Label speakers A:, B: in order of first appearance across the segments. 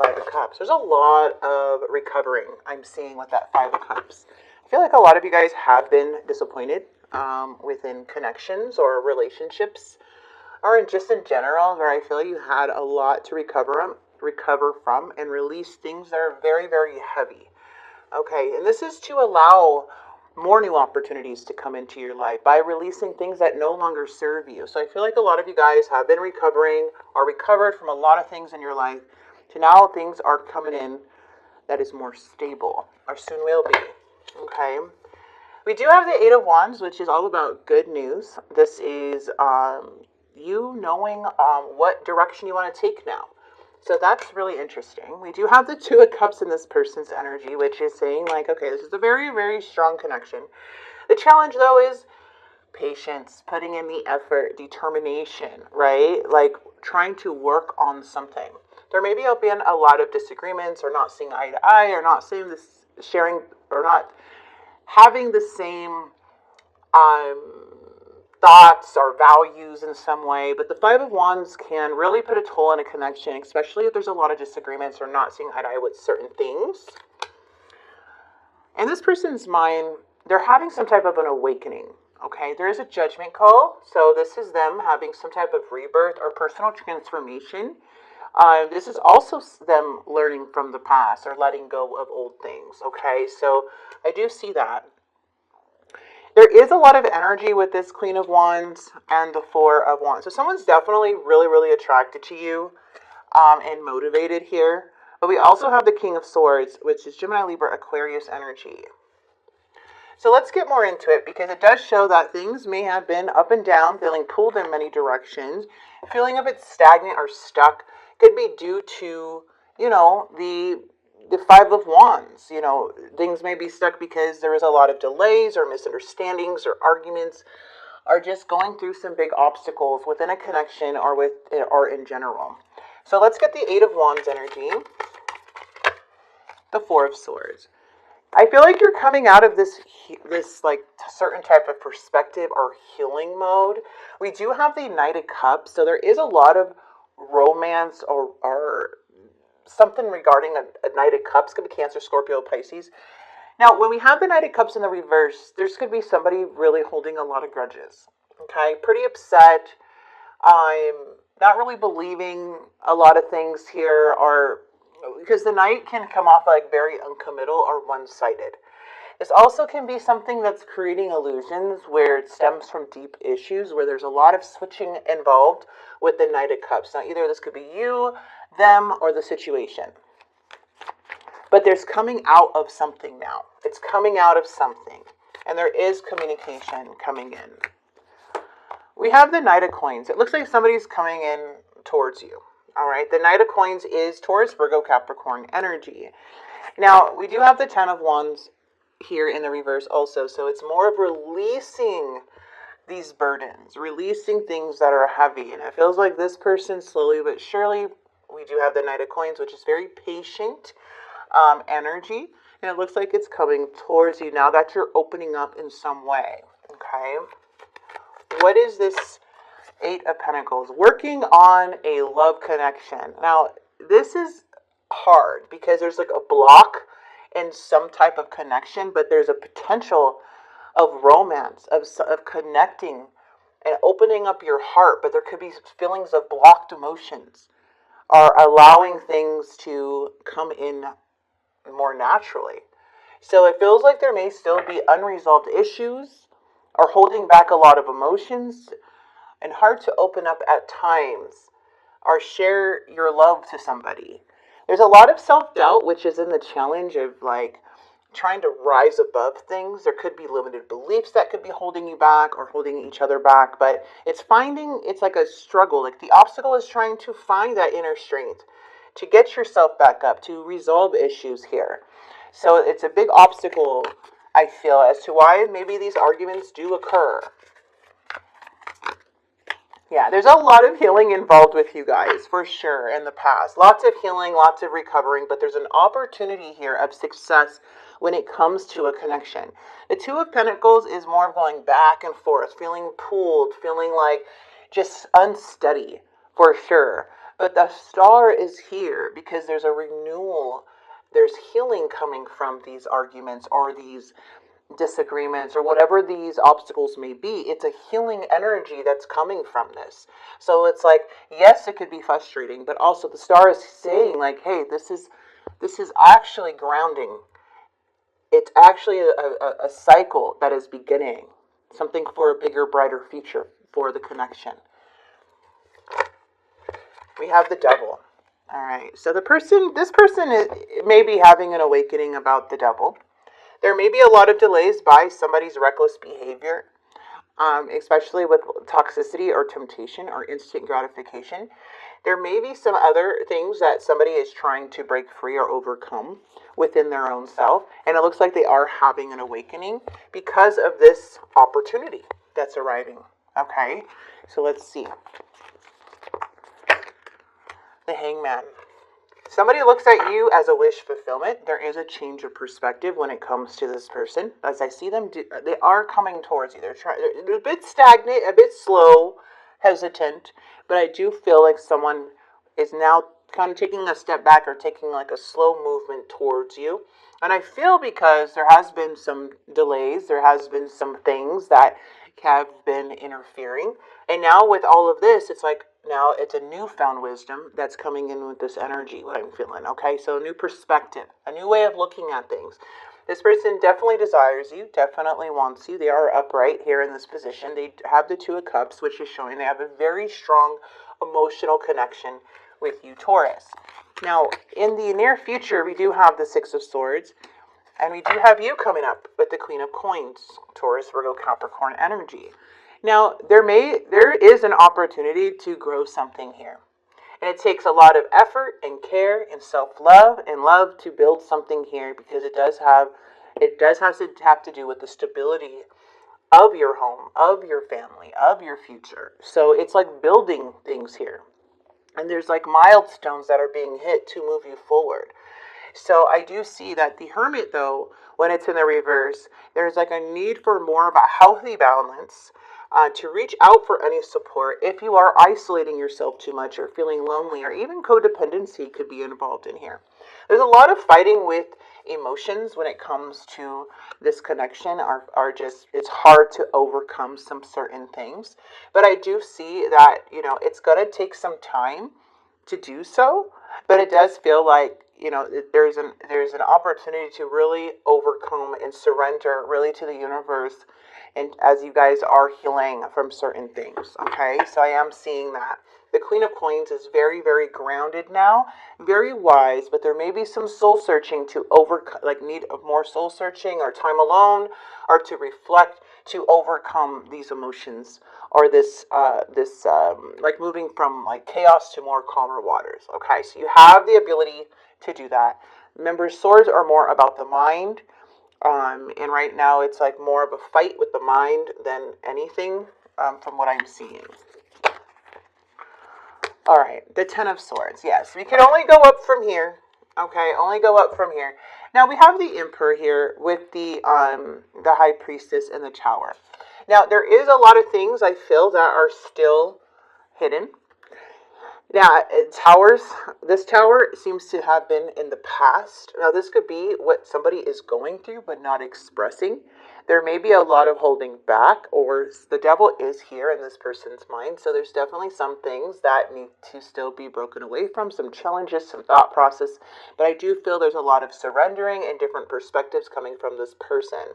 A: Five of Cups. There's a lot of recovering I'm seeing with that Five of Cups. I feel like a lot of you guys have been disappointed within connections or relationships, or just in general, where I feel you had a lot to recover from and release things that are very, very heavy. Okay, and this is to allow more new opportunities to come into your life by releasing things that no longer serve you. So I feel like a lot of you guys have been recovering or recovered from a lot of things in your life to now things are coming in that is more stable or soon will be. Okay. We do have the Eight of Wands, which is all about good news. This is you knowing what direction you want to take now. So that's really interesting. We do have the Two of Cups in this person's energy, which is saying like, okay, this is a very, very strong connection. The challenge though is patience, putting in the effort, determination, right? Like trying to work on something. There may be been a lot of disagreements or not seeing eye to eye or not seeing this, sharing or not having the same thoughts or values in some way, but the Five of Wands can really put a toll on a connection, especially if there's a lot of disagreements or not seeing eye to eye with certain things. In this person's mind, they're having some type of an awakening. Okay, there is a judgment call, so this is them having some type of rebirth or personal transformation. This is also them learning from the past or letting go of old things. Okay, so I do see that. There is a lot of energy with this Queen of Wands and the Four of Wands. So someone's definitely really, really attracted to you and motivated here. But we also have the King of Swords, which is Gemini, Libra, Aquarius energy. So let's get more into it because it does show that things may have been up and down, feeling pulled in many directions. Feeling a bit stagnant or stuck could be due to, you know, the Five of Wands. You know, things may be stuck because there is a lot of delays or misunderstandings or arguments, or just going through some big obstacles within a connection or in general. So let's get the Eight of Wands energy. The Four of Swords. I feel like you're coming out of this like certain type of perspective or healing mode. We do have the Knight of Cups, so there is a lot of romance or something regarding a Knight of Cups. Could be Cancer, Scorpio, Pisces. Now, when we have the Knight of Cups in the reverse, there's could be somebody really holding a lot of grudges. Okay, pretty upset. I'm not really believing a lot of things here, or because the Knight can come off like very uncommittal or one-sided. This also can be something that's creating illusions where it stems from deep issues where there's a lot of switching involved with the Knight of Cups. Now, either this could be you, them, or the situation. But there's coming out of something now. It's coming out of something. And there is communication coming in. We have the Knight of Coins. It looks like somebody's coming in towards you. All right. The Knight of Coins is Taurus, Virgo, Capricorn energy. Now, we do have the Ten of Wands here in the reverse also. So it's more of releasing these burdens, releasing things that are heavy. And it feels like this person slowly but surely, we do have the Knight of Coins, which is very patient energy. And it looks like it's coming towards you now that you're opening up in some way. Okay. What is this Eight of Pentacles? Working on a love connection. Now, this is hard because there's like a block in some type of connection, but there's a potential of romance, of connecting and opening up your heart, but there could be feelings of blocked emotions or allowing things to come in more naturally. So it feels like there may still be unresolved issues or holding back a lot of emotions and hard to open up at times or share your love to somebody. There's a lot of self-doubt, which is in the challenge of like trying to rise above things. There could be limited beliefs that could be holding you back or holding each other back, but it's like a struggle. Like the obstacle is trying to find that inner strength to get yourself back up, to resolve issues here. So it's a big obstacle, I feel, as to why maybe these arguments do occur. Yeah, there's a lot of healing involved with you guys, for sure, in the past. Lots of healing, lots of recovering, but there's an opportunity here of success when it comes to a connection. The Two of Pentacles is more of going back and forth, feeling pulled, feeling like just unsteady, for sure. But the star is here because there's a renewal. There's healing coming from these arguments or these disagreements or whatever these obstacles may be. It's a healing energy that's coming from this. So it's like, yes, it could be frustrating, but also the star is saying like, hey, this is actually grounding. It's actually a cycle that is beginning, something for a bigger, brighter future for the connection. We have the devil. All right, so this person may be having an awakening about the devil. There may be a lot of delays by somebody's reckless behavior, especially with toxicity or temptation or instant gratification. There may be some other things that somebody is trying to break free or overcome within their own self, and it looks like they are having an awakening because of this opportunity that's arriving. Okay, so let's see. The Hangman. Somebody looks at you as a wish fulfillment. There is a change of perspective when it comes to this person. As I see them, they are coming towards you. They're a bit stagnant, a bit slow, hesitant, but I do feel like someone is now kind of taking a step back or taking like a slow movement towards you. And I feel because there has been some delays, there has been some things that have been interfering. And now with all of this, it's like, now it's a newfound wisdom that's coming in with this energy, what I'm feeling, okay? So a new perspective, a new way of looking at things. This person definitely desires you, definitely wants you. They are upright here in this position. They have the Two of Cups, which is showing they have a very strong emotional connection with you, Taurus. Now, in the near future, we do have the Six of Swords, and we do have you coming up with the Queen of Coins, Taurus, Virgo, Capricorn energy. Now, there is an opportunity to grow something here. And it takes a lot of effort and care and self-love and love to build something here because it does have to do with the stability of your home, of your family, of your future. So it's like building things here. And there's like milestones that are being hit to move you forward. So I do see that the Hermit, though, when it's in the reverse, there's like a need for more of a healthy balance, to reach out for any support if you are isolating yourself too much or feeling lonely, or even codependency could be involved in here. There's a lot of fighting with emotions when it comes to this connection. It's hard to overcome some certain things, but I do see that it's going to take some time to do so, but it does feel like there's an opportunity to really overcome and surrender really to the universe, and as you guys are healing from certain things. Okay, so I am seeing that the Queen of Coins is very, very grounded now, very wise, but there may be some soul searching to need more soul searching or time alone, or to reflect, to overcome these emotions, or this like moving from like chaos to more calmer waters. Okay, so you have the ability to do that. Remember, swords are more about the mind, and right now it's like more of a fight with the mind than anything, from what I'm seeing. All right, the Ten of Swords. Yes, we can only go up from here. Okay, only go up from here. Now we have the Emperor here with the High Priestess and the Tower. Now there is a lot of things I feel that are still hidden. Now, this tower seems to have been in the past. Now, this could be what somebody is going through but not expressing. There may be a lot of holding back, or the devil is here in this person's mind. So there's definitely some things that need to still be broken away from, some challenges, some thought process. But I do feel there's a lot of surrendering and different perspectives coming from this person.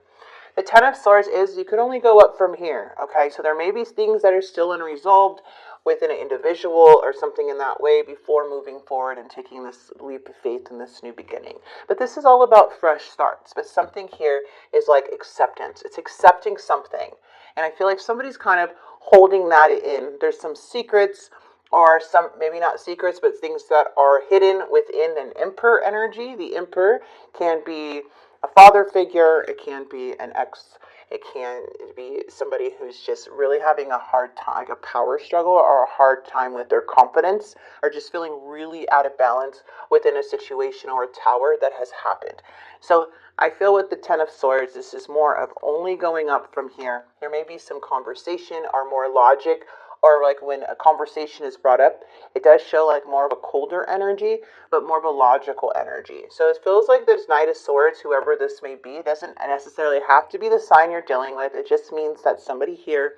A: The Ten of Swords is you can only go up from here. Okay, so there may be things that are still unresolved within an individual or something in that way before moving forward and taking this leap of faith in this new beginning. But this is all about fresh starts. But something here is like acceptance. It's accepting something. And I feel like somebody's kind of holding that in. There's some secrets, or some, maybe not secrets, but things that are hidden within an Emperor energy. The Emperor can be a father figure. It can be an ex. It can be somebody who's just really having a hard time, like a power struggle, or a hard time with their confidence, or just feeling really out of balance within a situation or a tower that has happened. So I feel with the Ten of Swords, this is more of only going up from here. There may be some conversation or more logic or like when a conversation is brought up, it does show like more of a colder energy, but more of a logical energy. So it feels like this Knight of Swords, whoever this may be, it doesn't necessarily have to be the sign you're dealing with. It just means that somebody here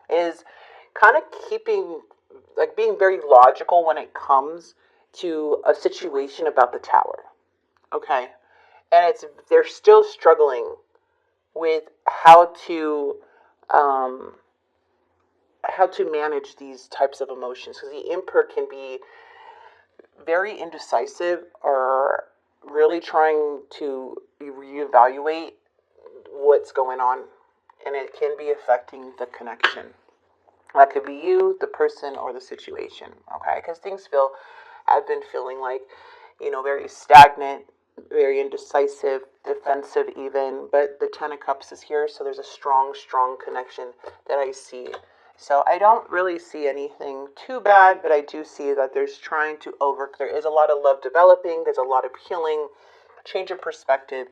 A: is kind of keeping, like being very logical when it comes to a situation about the Tower. Okay. And they're still struggling with um, how to manage these types of emotions, because the Emperor can be very indecisive or really trying to reevaluate what's going on, and it can be affecting the connection. That could be you, the person, or the situation, okay? Because I've been feeling like, very stagnant, very indecisive, defensive even, but the Ten of Cups is here, so there's a strong, strong connection that I see. So I don't really see anything too bad, but I do see that there is a lot of love developing, there's a lot of healing, change of perspective,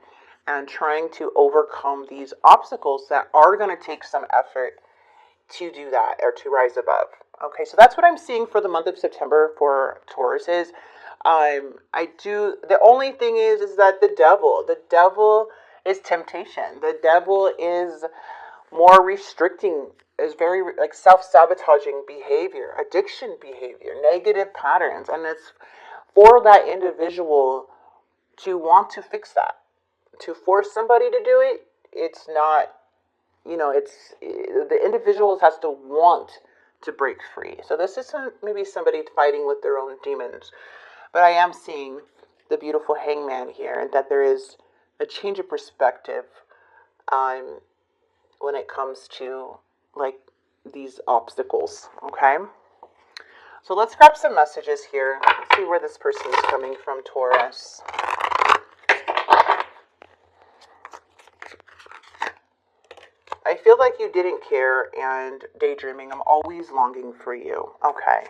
A: and trying to overcome these obstacles that are going to take some effort to do that or to rise above. Okay, so that's what I'm seeing for the month of September for Tauruses. The only thing is that the devil is temptation. The devil is more restricting, is very like self-sabotaging behavior, addiction behavior, negative patterns. And it's for that individual to want to fix that. To force somebody to do it, it's not, it's the individuals has to want to break free. So this is maybe somebody fighting with their own demons. But I am seeing the beautiful Hangman here, and that there is a change of perspective when it comes to like these obstacles. Okay, so let's grab some messages here. Let's see where this person is coming from, Taurus. I feel like you didn't care and daydreaming. I'm always longing for you. Okay.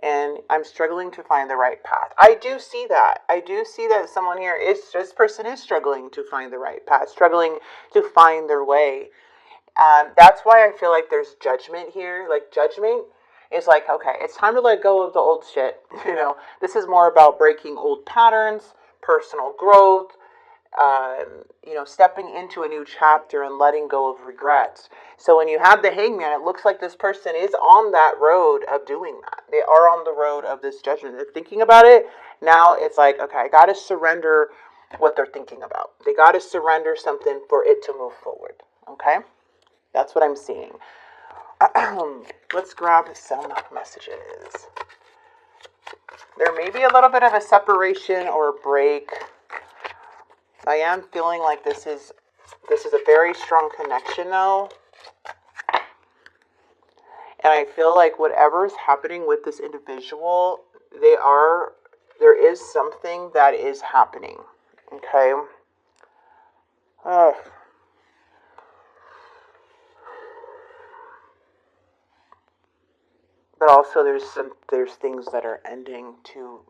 A: And I'm struggling to find the right path. I do see that. Someone here this person is struggling to find the right path, struggling to find their way. That's why I feel like there's judgment here. Like judgment is like, okay, it's time to let go of the old shit. This is more about breaking old patterns, personal growth, stepping into a new chapter and letting go of regrets. So when you have the Hangman, it looks like this person is on that road of doing that. They are on the road of this judgment. They're thinking about it. Now it's like, okay, I got to surrender what they're thinking about. They got to surrender something for it to move forward. Okay? That's what I'm seeing. Let's grab some messages. There may be a little bit of a separation or a break. I am feeling like this is a very strong connection though. And I feel like whatever is happening with this individual, there is something that is happening. Okay? But also there's things that are ending to,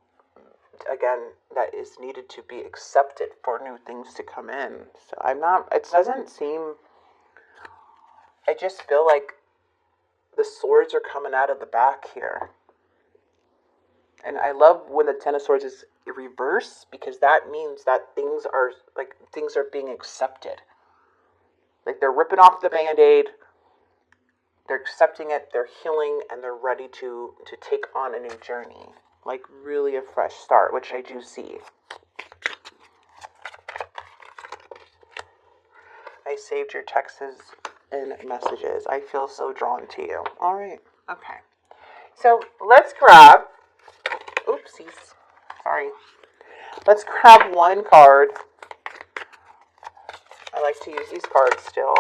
A: again, that is needed to be accepted for new things to come in. So I just feel like the swords are coming out of the back here. And I love when the Ten of Swords is reverse, because that means that things are being accepted. Like they're ripping off the Band-Aid, they're accepting it, they're healing, and they're ready to take on a new journey. Like really a fresh start, which I do see. I saved your texts and messages. I feel so drawn to you. All right. Okay. So let's grab, oopsies, sorry. Let's grab one card. I like to use these cards still.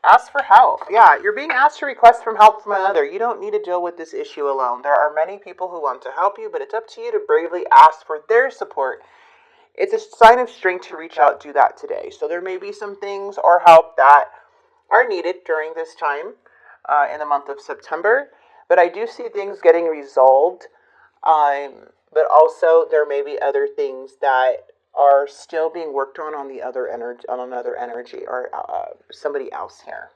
A: Ask for help. Yeah, you're being asked to request help from another. You don't need to deal with this issue alone. There are many people who want to help you, but it's up to you to bravely ask for their support. It's a sign of strength to reach out, do that today. So there may be some things or help that are needed during this time in the month of September. But I do see things getting resolved. But also there may be other things that are still being worked on another energy or somebody else here.